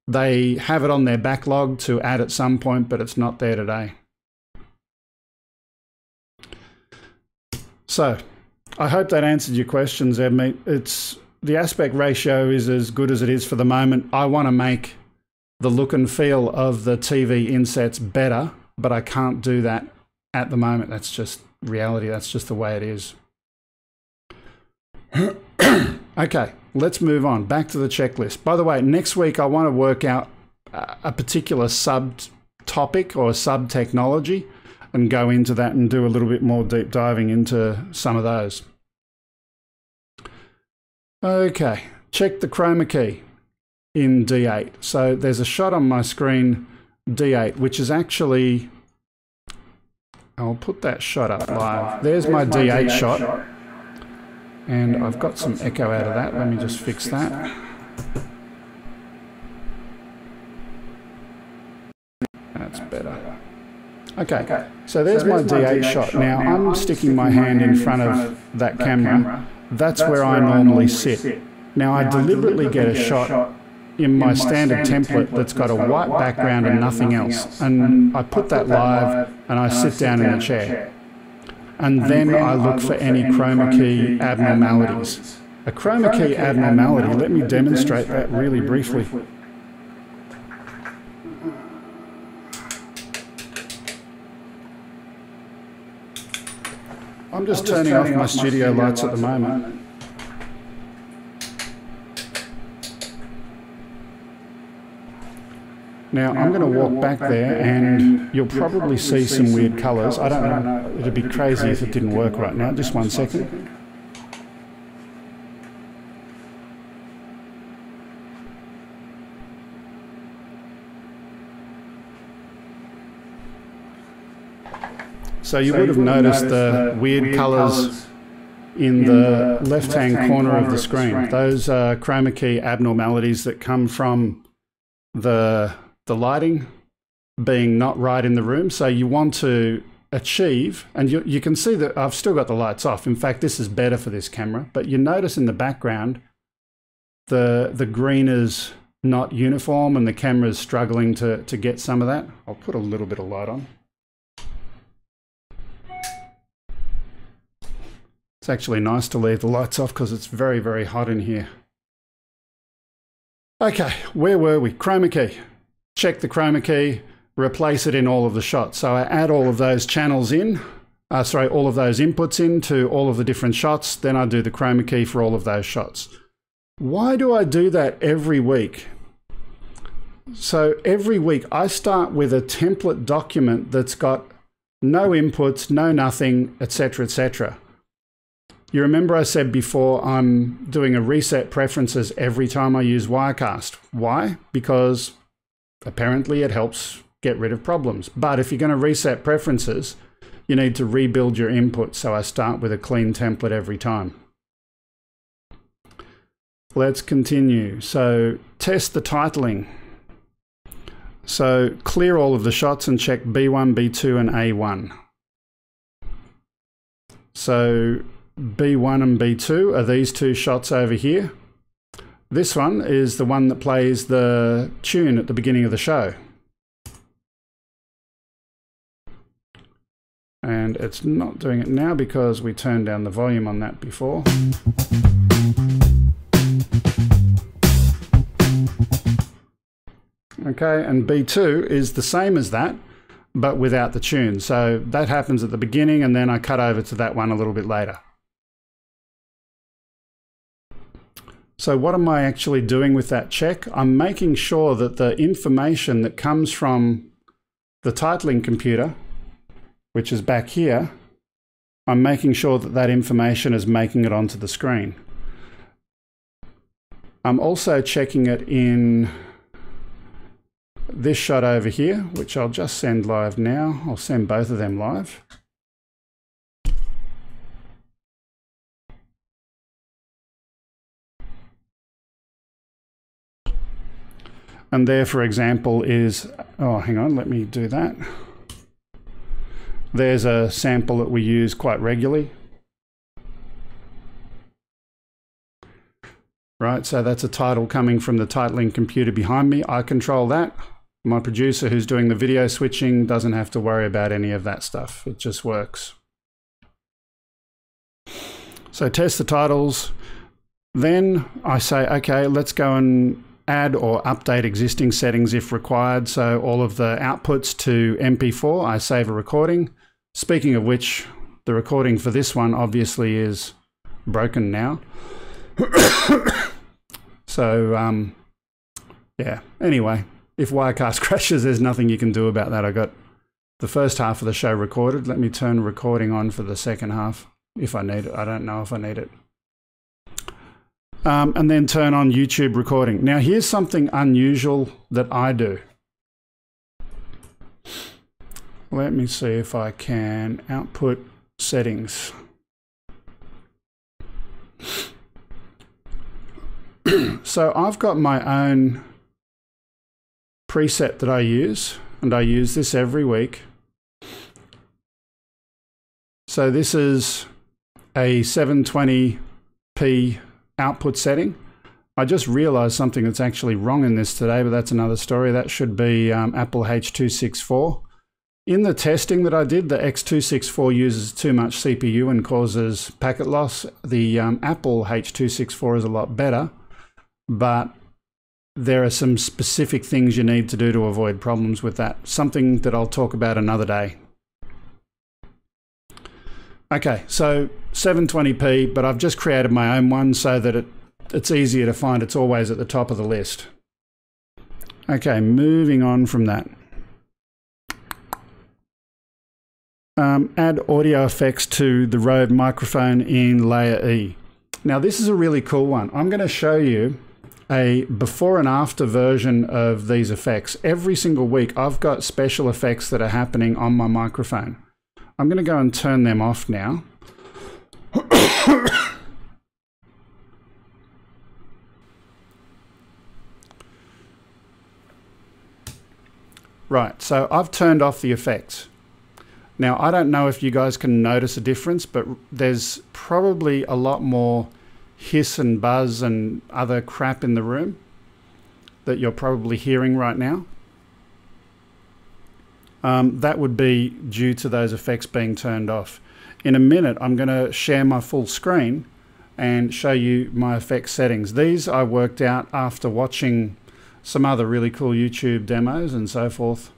They have it on their backlog to add at some point, but it's not there today. So I hope that answered your questions, Edmeet. It's the aspect ratio is as good as it is for the moment. I want to make the look and feel of the TV insets better, but I can't do that at the moment. That's just reality. That's just the way it is. Okay, let's move on. Back to the checklist. By the way, next week I want to work out a particular sub-topic or sub-technology and go into that and do a little bit more deep diving into some of those. Okay, check the chroma key in D8. So there's a shot on my screen, D8, which is actually, I'll put that shot up live. There's my D8 shot. And I've got some echo out of that. Let me just fix that. That's better. Okay, so there's my D8 shot. Now I'm sticking my hand in front of that camera. That's where I normally sit. Now I deliberately get a shot in my standard template that's got a white background and nothing else. And I put that live and I sit down in a chair. And then I look for any chroma key abnormalities. A chroma key abnormality, let me demonstrate that really briefly. I'm just turning off my studio lights at the moment. Now I'm going to walk back there and you'll probably see some weird colours. I don't know, it'd be crazy if it didn't work right now. Just one second. So you would have noticed the weird colours in the left-hand corner of the screen. Those are chroma key abnormalities that come from the lighting being not right in the room. So you want to achieve, and you can see that I've still got the lights off. In fact, this is better for this camera, but you notice in the background, the green is not uniform and the camera is struggling to get some of that. I'll put a little bit of light on. It's actually nice to leave the lights off because it's very, very hot in here. Okay, where were we? Chroma key. Check the chroma key, replace it in all of the shots. So I add all of those channels in, all of those inputs into all of the different shots, then I do the chroma key for all of those shots. Why do I do that every week? So every week I start with a template document that's got no inputs, no nothing, etc., etc. You remember I said before I'm doing a reset preferences every time I use Wirecast. Why? Because apparently it helps get rid of problems. But if you're going to reset preferences, you need to rebuild your input. So I start with a clean template every time. Let's continue. So test the titling. So clear all of the shots and check B1, B2 and A1. So B1 and B2 are these two shots over here. This one is the one that plays the tune at the beginning of the show. And it's not doing it now because we turned down the volume on that before. Okay, and B2 is the same as that, but without the tune. So that happens at the beginning and then I cut over to that one a little bit later. So what am I actually doing with that check? I'm making sure that the information that comes from the titling computer, which is back here, I'm making sure that that information is making it onto the screen. I'm also checking it in this shot over here, which I'll just send live now. I'll send both of them live. And there, for example, is, oh, hang on, let me do that. There's a sample that we use quite regularly. Right, so that's a title coming from the titling computer behind me. I control that. My producer who's doing the video switching doesn't have to worry about any of that stuff. It just works. So test the titles. Then I say, okay, let's go and add or update existing settings if required. So all of the outputs to MP4, I save a recording. Speaking of which, the recording for this one obviously is broken now. So, yeah, anyway, if Wirecast crashes, there's nothing you can do about that. I got the first half of the show recorded. Let me turn recording on for the second half if I need it. I don't know if I need it. And then turn on YouTube recording. Now, here's something unusual that I do. Let me see if I can output settings. So I've got my own preset that I use, and I use this every week. So this is a 720p output setting. I just realized something that's actually wrong in this today, but that's another story. That should be Apple H264. In the testing that I did, the X264 uses too much CPU and causes packet loss. The Apple H264 is a lot better, but there are some specific things you need to do to avoid problems with that. Something that I'll talk about another day. Okay, so 720p, but I've just created my own one so that it's easier to find. It's always at the top of the list. Okay, moving on from that. Add audio effects to the Rode microphone in layer E. Now this is a really cool one. I'm going to show you a before and after version of these effects. Every single week I've got special effects that are happening on my microphone. I'm going to go and turn them off now. Right, so I've turned off the effects. Now, I don't know if you guys can notice a difference, but there's probably a lot more hiss and buzz and other crap in the room that you're probably hearing right now. That would be due to those effects being turned off. In a minute, I'm going to share my full screen and show you my effects settings. These I worked out after watching some other really cool YouTube demos and so forth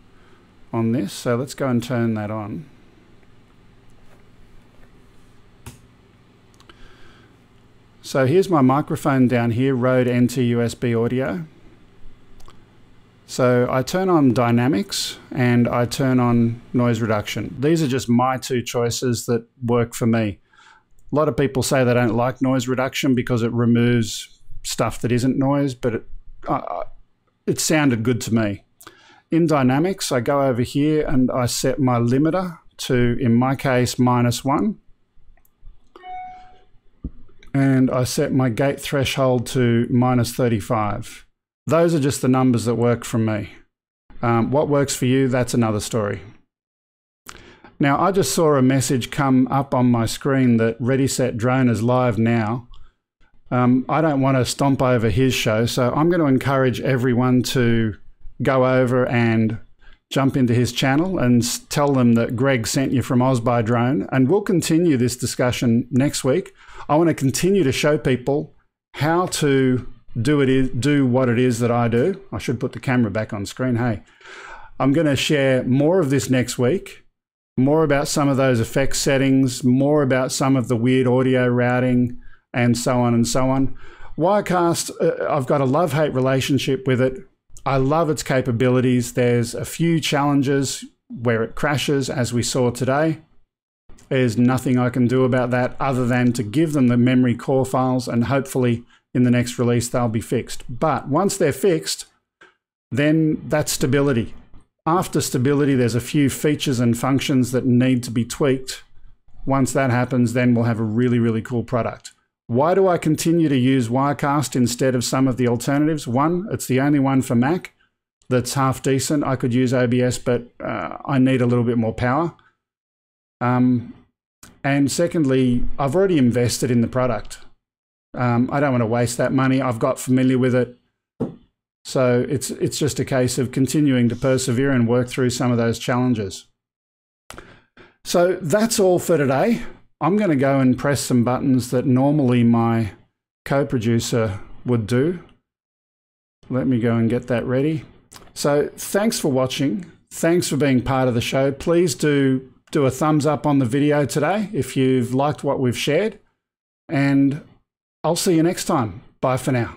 on this. So let's go and turn that on. So here's my microphone down here, Rode NT USB audio. So I turn on dynamics and I turn on noise reduction. These are just my two choices that work for me. A lot of people say they don't like noise reduction because it removes stuff that isn't noise, but it sounded good to me. In dynamics, I go over here and I set my limiter to, in my case, -1. And I set my gate threshold to -35. Those are just the numbers that work for me. What works for you, that's another story. Now, I just saw a message come up on my screen that Ready Set Drone is live now. I don't want to stomp over his show, so I'm going to encourage everyone to go over and jump into his channel and tell them that Greg sent you from Huseby Drone, and we'll continue this discussion next week. I want to continue to show people how to do what it is that I do. I should put the camera back on screen. Hey, I'm going to share more of this next week, more about some of those effect settings, more about some of the weird audio routing, and so on and so on. Wirecast, I've got a love-hate relationship with it. I love its capabilities. There's a few challenges where it crashes, as we saw today. There's nothing I can do about that other than to give them the memory core files, and hopefully in the next release they'll be fixed. But once they're fixed, then that's stability. After stability, there's a few features and functions that need to be tweaked. Once that happens, then we'll have a really, really cool product. Why do I continue to use Wirecast instead of some of the alternatives? One, it's the only one for Mac that's half decent. I could use OBS, but I need a little bit more power. And secondly, I've already invested in the product. I don't want to waste that money. I've got familiar with it. So it's just a case of continuing to persevere and work through some of those challenges. So that's all for today. I'm going to go and press some buttons that normally my co-producer would do. Let me go and get that ready. So thanks for watching. Thanks for being part of the show. Please do a thumbs up on the video today if you've liked what we've shared. And I'll see you next time. Bye for now.